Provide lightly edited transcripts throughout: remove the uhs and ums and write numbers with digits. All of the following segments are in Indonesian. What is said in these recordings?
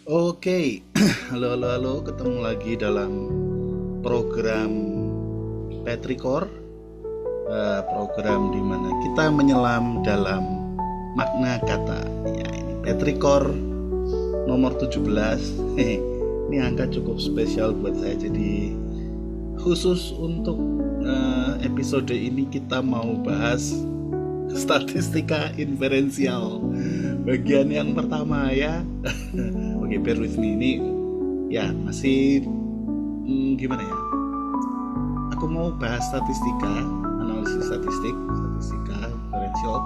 Oke, halo, ketemu lagi dalam program Petrikor, program di mana kita menyelam dalam makna kata. Ya, ini Petrikor nomor 17. Ini angka cukup spesial buat saya, jadi khusus untuk episode ini kita mau bahas statistika inferensial bagian yang pertama ya. Oke, bear with me ini ya masih gimana ya, aku mau bahas statistika, analisis statistika inferensial,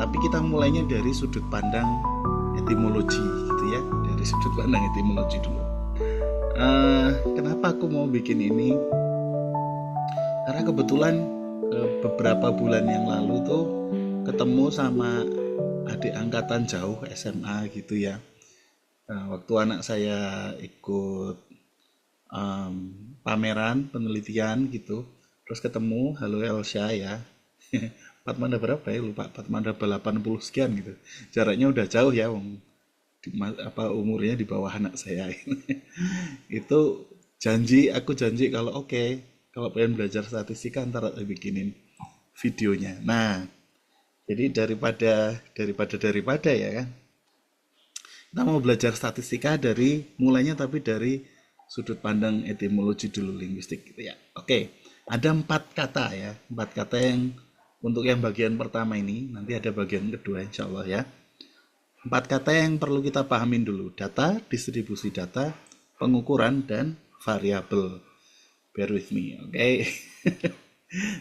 tapi kita mulainya dari sudut pandang etimologi gitu ya, dari sudut pandang etimologi dulu. Kenapa aku mau bikin ini? Karena kebetulan beberapa bulan yang lalu tuh ketemu sama adik angkatan jauh SMA gitu ya. Waktu anak saya ikut pameran penelitian gitu, terus ketemu, halo Elsa ya. Patmanda berapa ya, lupa, Patmanda 80 sekian gitu, jaraknya udah jauh ya, umurnya di bawah anak saya. Itu aku janji kalau kalau pengen belajar statistika ntar saya bikinin videonya. Nah, jadi daripada ya kan, kita mau belajar statistika mulainya tapi dari sudut pandang etimologi dulu, linguistik gitu ya. Oke, ada empat kata yang untuk yang bagian pertama ini, nanti ada bagian kedua insya Allah ya. Empat kata yang perlu kita pahamin dulu: data, distribusi data, pengukuran, dan variabel. Bear with me, oke?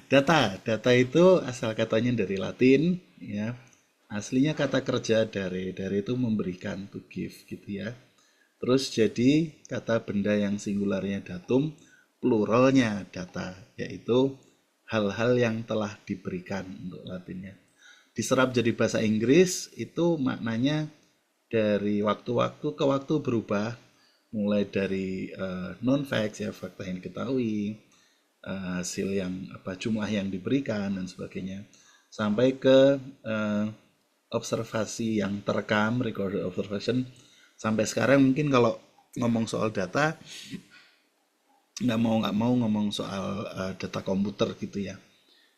Data itu asal katanya dari Latin ya. Aslinya kata kerja dari itu memberikan, to give gitu ya. Terus jadi kata benda yang singularnya datum, pluralnya data, yaitu hal-hal yang telah diberikan untuk Latinnya. Diserap jadi bahasa Inggris itu maknanya dari waktu-waktu ke waktu berubah, mulai dari non facts ya, fakta yang diketahui, hasil yang jumlah yang diberikan dan sebagainya, sampai ke observasi yang terekam, recorded observation. Sampai sekarang mungkin kalau ngomong soal data, nggak mau ngomong soal data komputer gitu ya,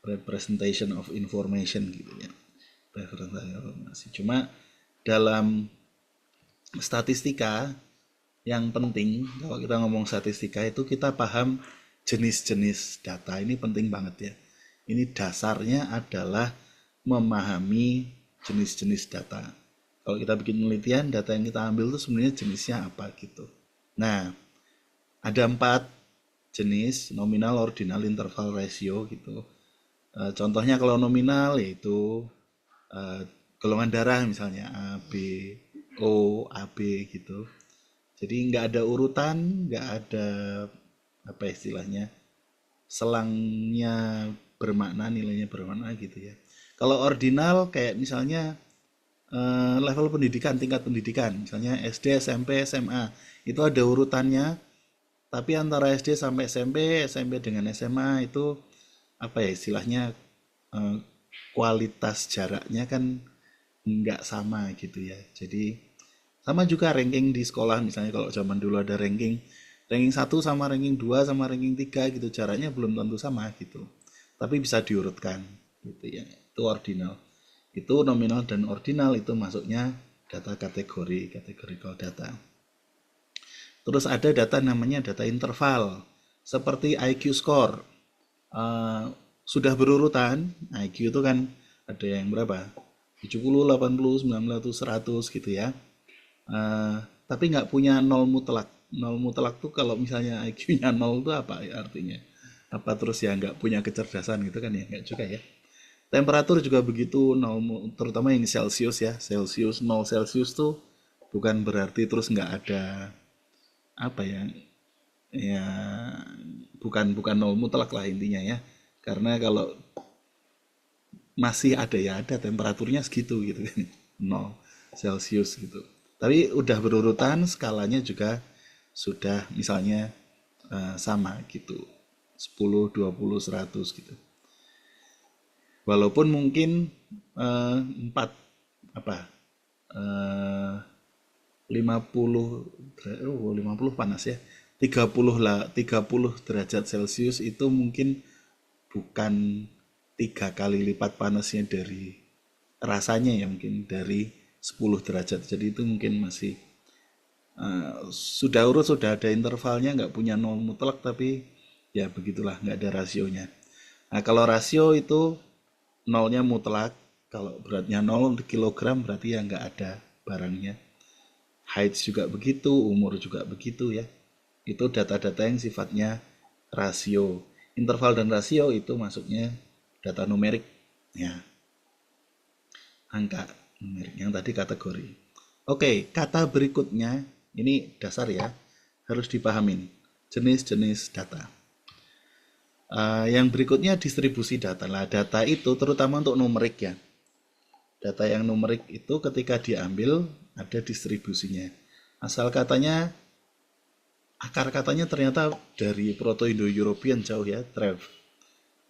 representation of information gitu ya, representasi informasi. Cuma dalam statistika yang penting, kalau kita ngomong statistika itu kita paham jenis-jenis data. Ini penting banget ya. Ini dasarnya adalah memahami jenis-jenis data. Kalau kita bikin penelitian, data yang kita ambil itu sebenarnya jenisnya apa gitu. Nah, ada 4 jenis: nominal, ordinal, interval, ratio gitu. Contohnya kalau nominal yaitu golongan darah, misalnya A, B, O, AB gitu. Jadi nggak ada urutan, nggak ada apa istilahnya, selangnya bermakna, nilainya bermakna gitu ya. Kalau ordinal kayak misalnya level pendidikan, tingkat pendidikan, misalnya SD, SMP, SMA, itu ada urutannya, tapi antara SD sampai SMP dengan SMA itu apa ya istilahnya, eh, kualitas jaraknya kan nggak sama gitu ya. Jadi sama juga ranking di sekolah, misalnya kalau zaman dulu ada ranking ranking 1 sama ranking 2 sama ranking 3 gitu, jaraknya belum tentu sama gitu. Tapi bisa diurutkan gitu ya. Itu ordinal. Itu nominal dan ordinal itu masuknya data kategori, categorical data. Terus ada data namanya data interval, seperti IQ score. Eh, Sudah berurutan, IQ itu kan ada yang berapa? 70, 80, 90, 100 gitu ya. Eh, tapi nggak punya nol mutlak. Nol mutlak tuh kalau misalnya IQ-nya nol tuh apa artinya? Apa terus ya nggak punya kecerdasan gitu kan ya? Nggak juga ya. Temperatur juga begitu, terutama yang Celsius ya. Celsius, 0 Celsius tuh bukan berarti terus nggak ada apa ya, ya bukan bukan nol mutlak lah intinya ya. Karena kalau masih ada ya ada temperaturnya segitu gitu kan, 0 Celsius gitu. Tapi udah berurutan, skalanya juga sudah misalnya sama gitu, 10, 20, 100 gitu. Walaupun mungkin 4 apa, 50 50 panas ya. 30 lah, 30 derajat Celcius itu mungkin bukan 3 kali lipat panasnya dari rasanya ya, mungkin dari 10 derajat. Jadi itu mungkin masih sudah urut, sudah ada intervalnya, nggak punya nol mutlak, tapi ya begitulah, nggak ada rasionya. Nah kalau rasio itu nolnya mutlak, kalau beratnya 0 kilogram berarti ya nggak ada barangnya. Height juga begitu, umur juga begitu ya. Itu data-data yang sifatnya rasio. Interval dan rasio itu masuknya data numerik ya, angka numerik yang tadi kategori. Oke, kata berikutnya ini dasar ya, harus dipahamin jenis-jenis data. Yang berikutnya distribusi data. Lah, data itu terutama untuk numerik ya. Data yang numerik itu ketika diambil ada distribusinya. Asal katanya, akar katanya ternyata dari Proto-Indo-European jauh ya, Trev.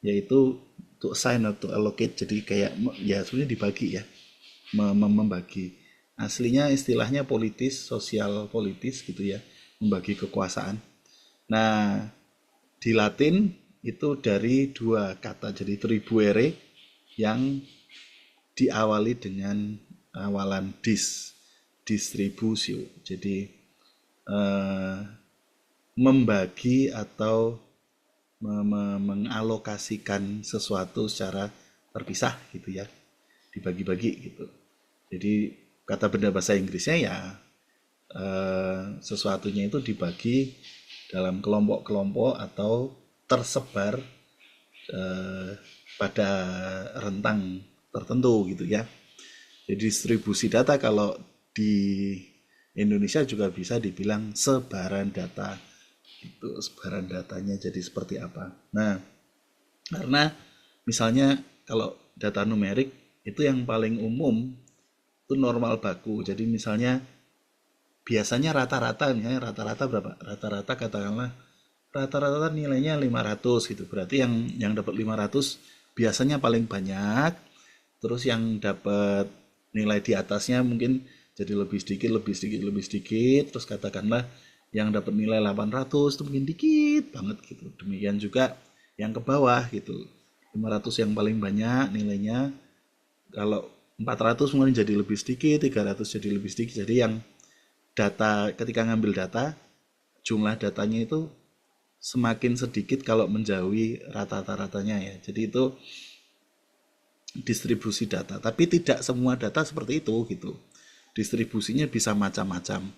Yaitu to assign atau allocate, jadi kayak ya sebenarnya dibagi ya, membagi. Aslinya istilahnya politis, sosial politis gitu ya, membagi kekuasaan. Nah, di Latin itu dari dua kata, jadi tribuere yang diawali dengan awalan distribusio. Jadi membagi atau mengalokasikan sesuatu secara terpisah gitu ya, dibagi-bagi gitu. Jadi kata benda bahasa Inggrisnya ya sesuatunya itu dibagi dalam kelompok-kelompok atau tersebar pada rentang tertentu gitu ya. Jadi distribusi data kalau di Indonesia juga bisa dibilang sebaran data. Itu sebaran datanya jadi seperti apa. Nah, karena misalnya kalau data numerik itu yang paling umum itu normal baku. Jadi misalnya biasanya rata-rata, misalnya rata-rata berapa? Rata-rata katakanlah rata-rata nilainya 500 gitu. Berarti yang dapat 500 biasanya paling banyak. Terus yang dapat nilai di atasnya mungkin jadi lebih sedikit, lebih sedikit, lebih sedikit. Terus katakanlah yang dapat nilai 800 itu mungkin dikit banget gitu. Demikian juga yang ke bawah gitu. 500 yang paling banyak nilainya. Kalau 400 mungkin jadi lebih sedikit, 300 jadi lebih sedikit. Jadi yang data, ketika ngambil data, jumlah datanya itu semakin sedikit kalau menjauhi rata-ratanya ya. Jadi itu distribusi data. Tapi tidak semua data seperti itu gitu. Distribusinya bisa macam-macam.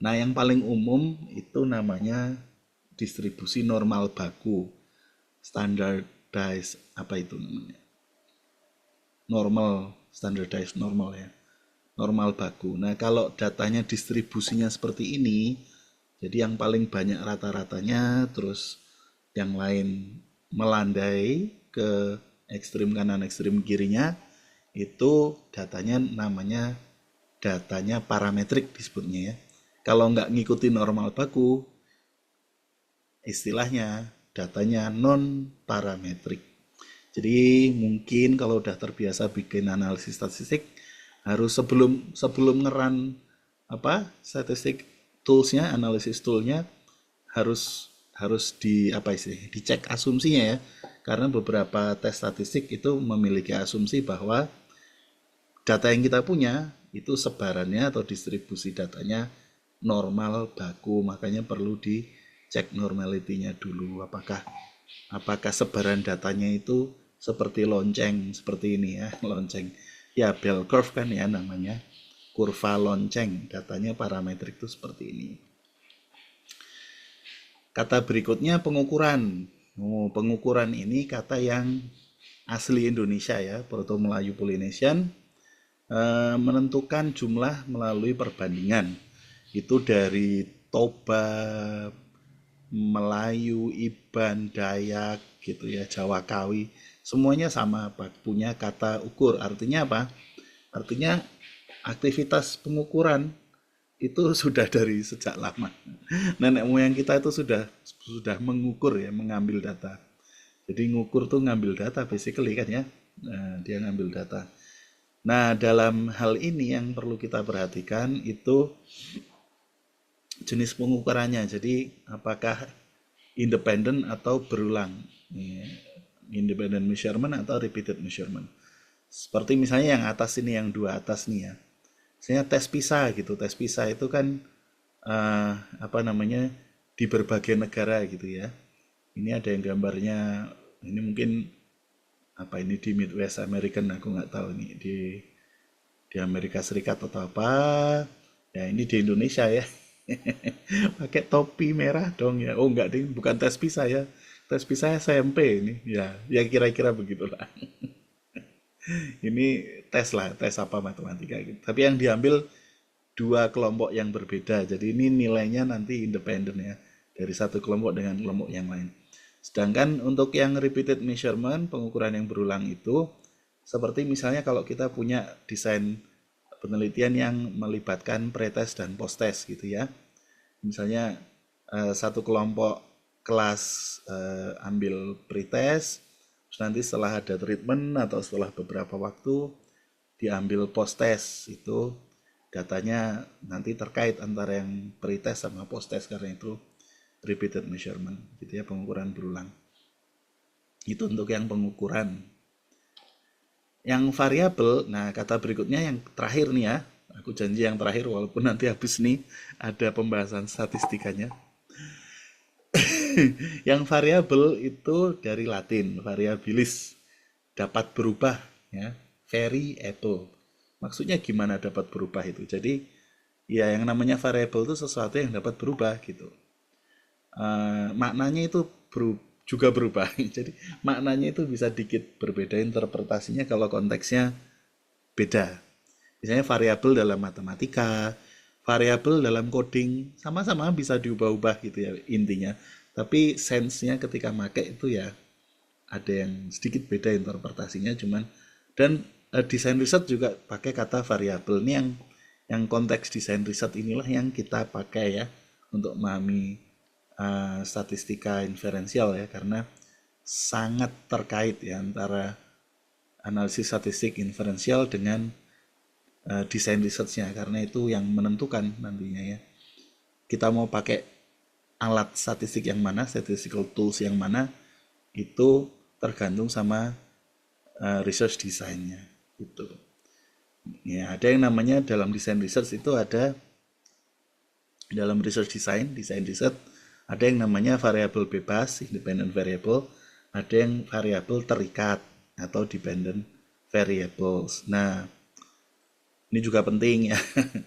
Nah, yang paling umum itu namanya distribusi normal baku. Standardized, apa itu namanya? Normal, standardized normal ya. Normal baku. Nah, kalau datanya distribusinya seperti ini, jadi yang paling banyak rata-ratanya, terus yang lain melandai ke ekstrim kanan, ekstrim kirinya, itu datanya namanya datanya parametrik disebutnya ya. Kalau nggak ngikuti normal baku, istilahnya datanya non parametrik. Jadi mungkin kalau udah terbiasa bikin analisis statistik, harus sebelum ngeran statistik toolsnya, analisis toolnya harus dicek asumsinya ya, karena beberapa tes statistik itu memiliki asumsi bahwa data yang kita punya itu sebarannya atau distribusi datanya normal baku, makanya perlu dicek normality-nya dulu, apakah sebaran datanya itu seperti lonceng seperti ini ya, lonceng ya, bell curve kan ya namanya, kurva lonceng, datanya parametrik itu seperti ini. Kata berikutnya pengukuran. Pengukuran ini kata yang asli Indonesia ya, Proto Melayu Polynesian. Menentukan jumlah melalui perbandingan. Itu dari Toba, Melayu, Iban, Dayak gitu ya, Jawa Kawi, semuanya sama punya kata ukur. Artinya apa? Artinya aktivitas pengukuran itu sudah dari sejak lama. Nenek moyang kita itu sudah mengukur ya, mengambil data. Jadi ngukur tuh ngambil data basically kan ya. Nah, dia ngambil data. Nah, dalam hal ini yang perlu kita perhatikan itu jenis pengukurannya. Jadi, apakah independent atau berulang? Ya, independent measurement atau repeated measurement. Seperti misalnya yang atas ini, yang dua atas nih ya. Misalnya tes PISA gitu. Tes PISA itu kan apa namanya di berbagai negara gitu ya. Ini ada yang gambarnya, ini mungkin apa ini di Midwest American, aku nggak tahu ini di Amerika Serikat atau apa. Ya ini di Indonesia ya. Pakai topi merah dong ya. Oh enggak ding, bukan tes PISA ya. Tes PISA SMP ini. Ya, ya kira-kira begitulah. Ini tes lah, tes apa matematika gitu. Tapi yang diambil dua kelompok yang berbeda. Jadi ini nilainya nanti independen ya dari satu kelompok dengan kelompok yang lain. Sedangkan untuk yang repeated measurement, pengukuran yang berulang itu seperti misalnya kalau kita punya desain penelitian yang melibatkan pretest dan posttest gitu ya. Misalnya satu kelompok kelas ambil pretest, terus nanti setelah ada treatment atau setelah beberapa waktu diambil posttest, itu datanya nanti terkait antara yang pretest sama posttest karena itu repeated measurement gitu ya, pengukuran berulang. Itu untuk yang pengukuran. Yang variabel, nah kata berikutnya yang terakhir nih ya. Aku janji yang terakhir walaupun nanti habis nih ada pembahasan statistikanya. Yang variabel itu dari Latin, variabilis, dapat berubah ya, variable. Maksudnya gimana dapat berubah itu? Jadi ya yang namanya variable itu sesuatu yang dapat berubah gitu. Maknanya itu juga berubah. Jadi maknanya itu bisa dikit berbeda interpretasinya kalau konteksnya beda. Misalnya variabel dalam matematika, variabel dalam coding, sama-sama bisa diubah-ubah gitu ya intinya. Tapi sense-nya ketika make itu ya ada yang sedikit beda interpretasinya cuman, dan desain riset juga pakai kata variabel. Ini yang konteks desain riset inilah yang kita pakai ya untuk memahami statistika inferensial ya, karena sangat terkait ya antara analisis statistik inferensial dengan desain research-nya, karena itu yang menentukan nantinya ya. Kita mau pakai alat statistik yang mana, statistical tools yang mana, itu tergantung sama research desainnya gitu. Ya, ada yang namanya dalam desain research itu ada dalam research design, desain riset, ada yang namanya variabel bebas, independent variable, ada yang variabel terikat atau dependent variables. Nah, ini juga penting ya.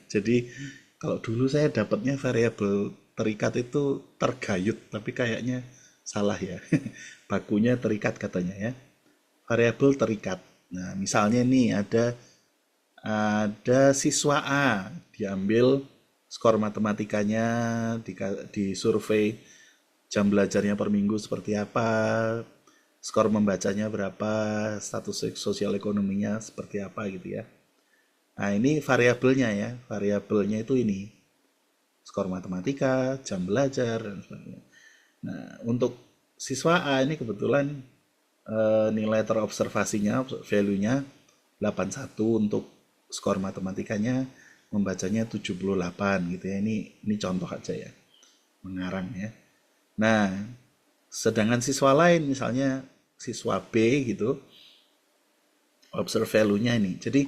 Jadi kalau dulu saya dapatnya variabel terikat itu tergayut, tapi kayaknya salah ya. Bakunya terikat katanya ya. Variabel terikat. Nah, misalnya nih ada siswa A diambil skor matematikanya, di survei jam belajarnya per minggu seperti apa, skor membacanya berapa, status sosial ekonominya seperti apa gitu ya. Nah, ini variabelnya ya. Variabelnya itu ini. Skor matematika, jam belajar, dan sebagainya. Nah, untuk siswa A ini kebetulan nilai terobservasinya, value-nya 81 untuk skor matematikanya, membacanya 78 gitu ya. Ini contoh aja ya. Mengarang ya. Nah, sedangkan siswa lain misalnya siswa B gitu, observe value-nya ini. Jadi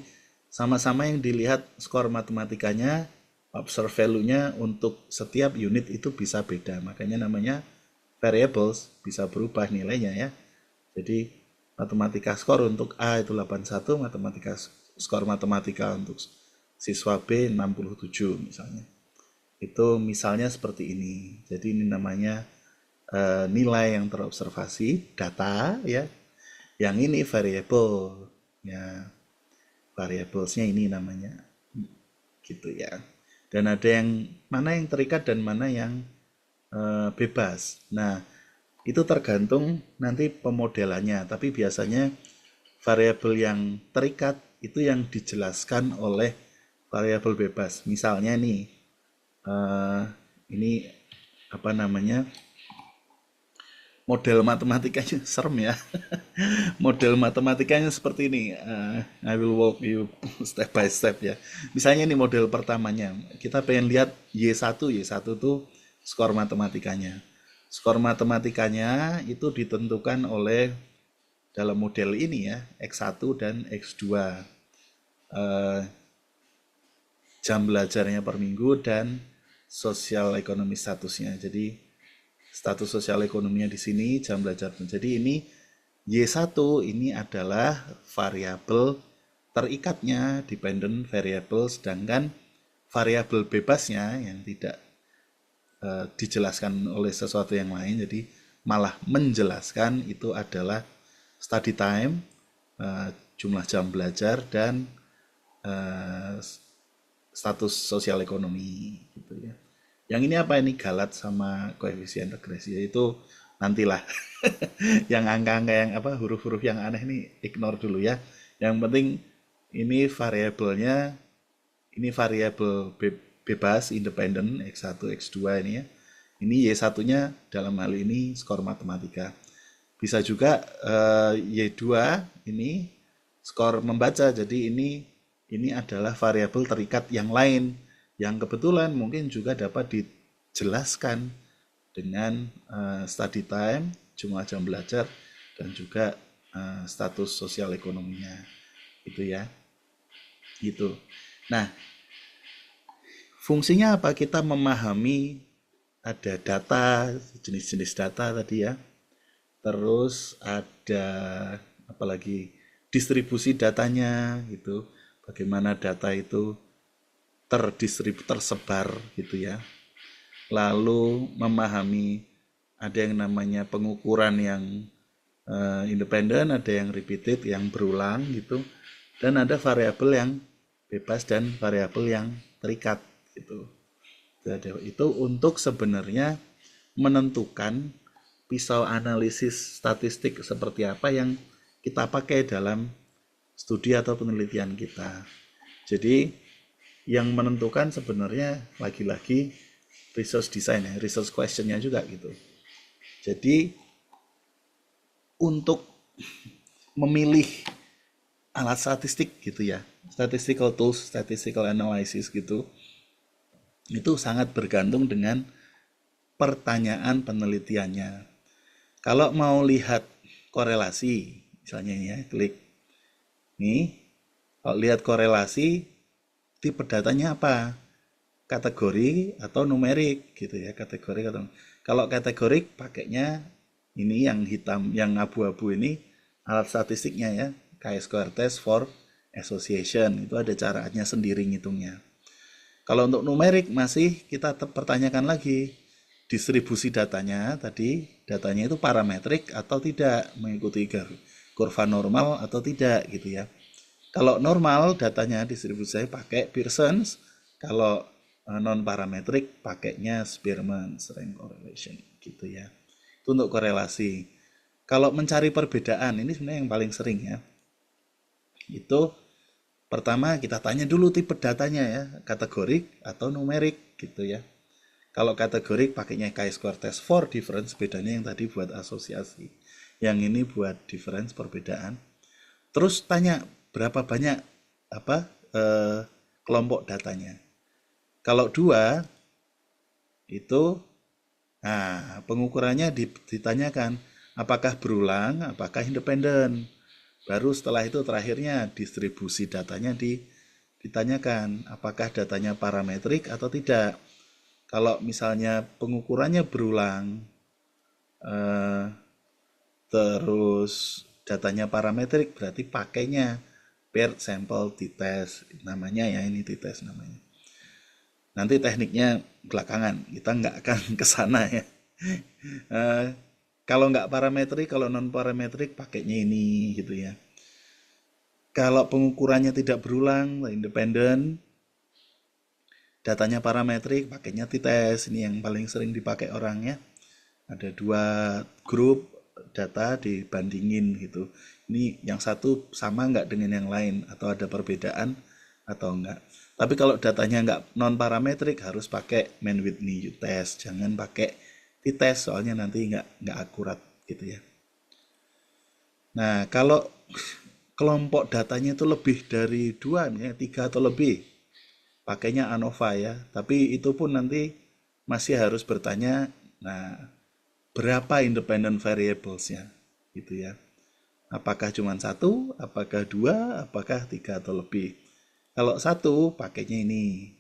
sama-sama yang dilihat skor matematikanya, observe value-nya untuk setiap unit itu bisa beda. Makanya namanya variables, bisa berubah nilainya ya. Jadi matematika skor untuk A itu 81, matematika skor matematika untuk siswa B 67 misalnya. Itu misalnya seperti ini. Jadi ini namanya nilai yang terobservasi, data ya. Yang ini variable ya. Variablesnya ini namanya gitu ya. Dan ada yang mana yang terikat dan mana yang bebas. Nah, itu tergantung nanti pemodelannya. Tapi biasanya variabel yang terikat itu yang dijelaskan oleh variabel bebas. Misalnya nih, ini apa namanya? model matematikanya serem ya. Model matematikanya seperti ini. I will walk you step by step ya. Misalnya ini model pertamanya. Kita pengen lihat Y1. Y1 tuh skor matematikanya. Skor matematikanya itu ditentukan oleh dalam model ini ya, X1 dan X2. Eh, Jam belajarnya per minggu dan sosial ekonomi statusnya. Jadi status sosial ekonominya di sini, jam belajar. Jadi ini Y1 ini adalah variabel terikatnya, dependent variable, sedangkan variabel bebasnya yang tidak dijelaskan oleh sesuatu yang lain, jadi malah menjelaskan itu adalah study time, jumlah jam belajar, dan status sosial ekonomi gitu ya. Yang ini apa ini Galat sama koefisien regresi itu nantilah. Yang angka-angka yang apa huruf-huruf yang aneh nih ignore dulu ya. Yang penting ini variabelnya ini variabel bebas independen X1 X2 ini ya. Ini Y1-nya dalam hal ini skor matematika. Bisa juga Y2 ini skor membaca. Jadi ini adalah variabel terikat yang lain yang kebetulan mungkin juga dapat dijelaskan dengan study time, jumlah jam belajar, dan juga status sosial ekonominya. Itu ya. Gitu. Nah, fungsinya apa? Kita memahami ada data, jenis-jenis data tadi ya. Terus ada apalagi distribusi datanya gitu. Bagaimana data itu tersebar gitu ya. Lalu memahami ada yang namanya pengukuran yang independen, ada yang repeated, yang berulang gitu, dan ada variabel yang bebas dan variabel yang terikat gitu. Itu untuk sebenarnya menentukan pisau analisis statistik seperti apa yang kita pakai dalam studi atau penelitian kita. Jadi yang menentukan sebenarnya lagi-lagi resource design ya, resource questionnya juga gitu. Jadi untuk memilih alat statistik gitu ya, statistical tools, statistical analysis gitu, itu sangat bergantung dengan pertanyaan penelitiannya. Kalau mau lihat korelasi, misalnya ini ya, klik nih, kalau lihat korelasi, tipe datanya apa? Kategori atau numerik gitu ya, kategori atau kalau kategorik pakainya ini yang hitam, yang abu-abu ini alat statistiknya ya, chi-square test for association, itu ada caranya sendiri ngitungnya. Kalau untuk numerik masih kita pertanyakan lagi distribusi datanya tadi, datanya itu parametrik atau tidak, mengikuti kurva normal atau tidak gitu ya. Kalau normal datanya distribusi saya pakai Pearson's, kalau non parametrik pakainya Spearman's rank correlation gitu ya. Itu untuk korelasi. Kalau mencari perbedaan ini sebenarnya yang paling sering ya. Itu pertama kita tanya dulu tipe datanya ya, kategorik atau numerik gitu ya. Kalau kategorik pakainya chi-square test for difference, bedanya yang tadi buat asosiasi. Yang ini buat difference perbedaan. Terus tanya berapa banyak kelompok datanya. Kalau dua itu pengukurannya ditanyakan apakah berulang, apakah independen. Baru setelah itu terakhirnya distribusi datanya ditanyakan apakah datanya parametrik atau tidak. Kalau misalnya pengukurannya berulang terus datanya parametrik, berarti pakainya paired sample t-test namanya ya, ini t-test namanya. Nanti tekniknya belakangan, kita nggak akan ke sana ya. Kalau nggak parametrik, kalau non parametrik pakainya ini gitu ya. Kalau pengukurannya tidak berulang, independen, datanya parametrik, pakainya t-test. Ini yang paling sering dipakai orangnya. Ada dua grup data dibandingin gitu. Ini yang satu sama nggak dengan yang lain atau ada perbedaan atau enggak. Tapi kalau datanya nggak non parametrik harus pakai Mann-Whitney test, jangan pakai t-test soalnya nanti nggak akurat gitu ya. Nah, kalau kelompok datanya itu lebih dari 2 nih, 3 atau lebih, pakainya ANOVA ya. Tapi itu pun nanti masih harus bertanya, nah berapa independent variables-nya gitu ya. Apakah cuma 1, apakah 2, apakah 3 atau lebih. Kalau 1 pakainya ini.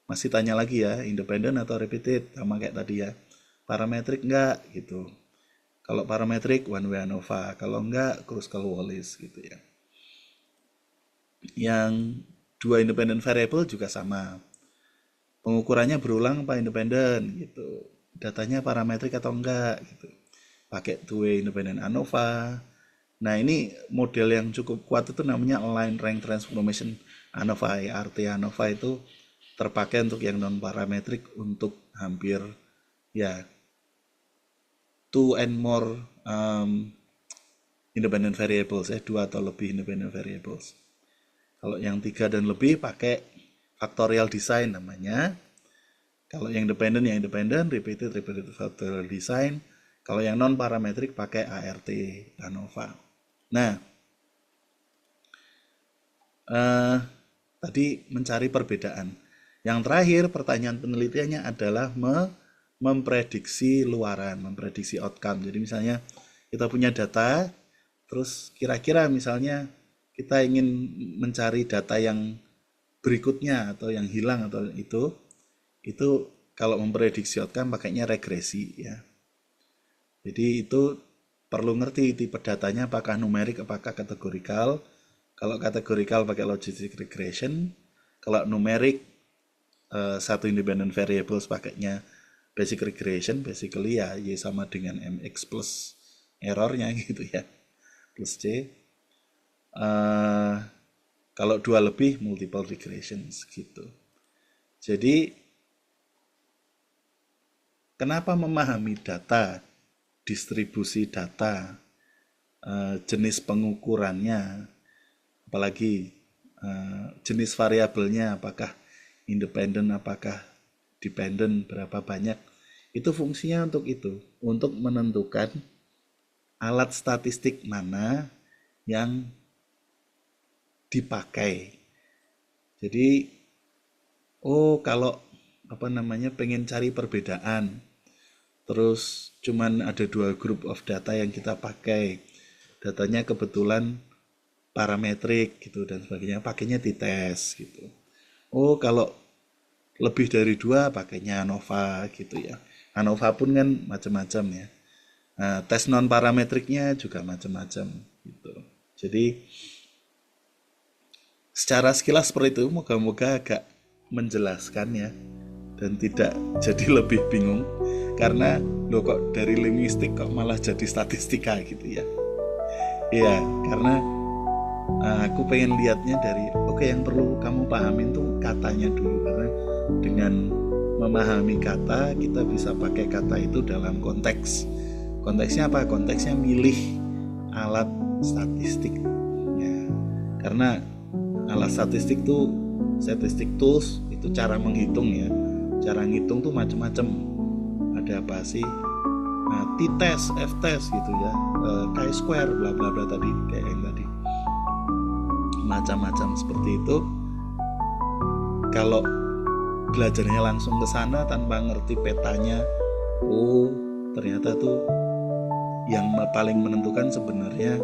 Masih tanya lagi ya, independent atau repeated, sama kayak tadi ya. Parametrik enggak gitu. Kalau parametrik one way ANOVA, kalau enggak Kruskal-Wallis gitu ya. Yang 2 independent variable juga sama. Pengukurannya berulang apa independen gitu. Datanya parametrik atau enggak gitu. Pakai two way independent ANOVA. Nah, ini model yang cukup kuat itu namanya Align Rank Transformation ANOVA. ART ANOVA itu terpakai untuk yang non parametrik untuk hampir ya 2 and more independent variables ya, 2 atau lebih independent variables. Kalau yang 3 dan lebih pakai factorial design namanya. Kalau yang independent, repeated factorial design. Kalau yang non parametrik pakai ART ANOVA. Nah, tadi mencari perbedaan. Yang terakhir pertanyaan penelitiannya adalah memprediksi luaran, memprediksi outcome. Jadi misalnya kita punya data, terus kira-kira misalnya kita ingin mencari data yang berikutnya atau yang hilang atau itu kalau memprediksi outcome pakainya regresi ya. Jadi itu perlu ngerti tipe datanya apakah numerik apakah kategorikal. Kalau kategorikal pakai logistic regression, kalau numerik satu independent variables pakainya basic regression, basically ya Y sama dengan MX plus errornya gitu ya, plus C. Kalau 2 lebih multiple regressions gitu. Jadi kenapa memahami data, distribusi data, jenis pengukurannya, apalagi jenis variabelnya, apakah independen, apakah dependent, berapa banyak, itu fungsinya untuk itu, untuk menentukan alat statistik mana yang dipakai. Jadi, kalau pengen cari perbedaan, terus cuman ada 2 group of data yang kita pakai, datanya kebetulan parametrik gitu dan sebagainya, pakainya t-test gitu. Kalau lebih dari 2 pakainya ANOVA gitu ya. ANOVA pun kan macam-macam ya. Nah, tes non parametriknya juga macam-macam gitu. Jadi secara sekilas seperti itu, moga-moga agak menjelaskan ya dan tidak jadi lebih bingung karena lo kok dari linguistik kok malah jadi statistika gitu ya. Iya, karena aku pengen lihatnya dari yang perlu kamu pahamin tuh katanya dulu, karena dengan memahami kata kita bisa pakai kata itu dalam konteksnya apa? Konteksnya milih alat statistik ya. Karena alat statistik tuh statistic tools itu cara menghitung ya, cara ngitung tuh macam-macam, ada apa sih, t-test, f-test gitu ya, chi-square bla bla bla tadi kayak yang tadi, macam-macam seperti itu. Kalau belajarnya langsung ke sana tanpa ngerti petanya, ternyata tuh yang paling menentukan sebenarnya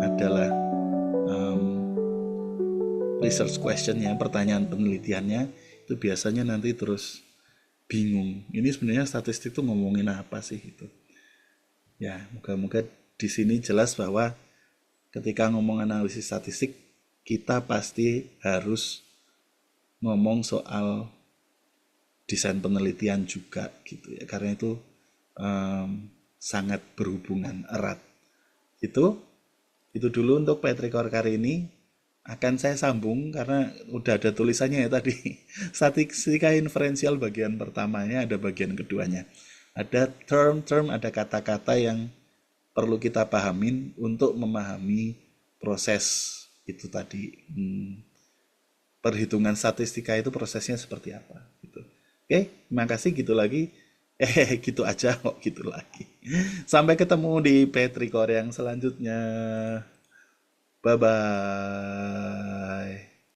adalah research questionnya, pertanyaan penelitiannya itu biasanya nanti terus bingung. Ini sebenarnya statistik tuh ngomongin apa sih itu? Ya, moga-moga di sini jelas bahwa ketika ngomong analisis statistik kita pasti harus ngomong soal desain penelitian juga gitu ya, karena itu sangat berhubungan erat. Itu dulu untuk Petrikor kali ini. Akan saya sambung karena udah ada tulisannya ya tadi. Statistika inferensial bagian pertamanya, ada bagian keduanya. Ada term-term, ada kata-kata yang perlu kita pahamin untuk memahami proses itu tadi. Perhitungan statistika itu prosesnya seperti apa gitu. Oke, terima kasih, gitu lagi. Gitu aja kok, gitu lagi. Sampai ketemu di Petrikor yang selanjutnya. Bye bye.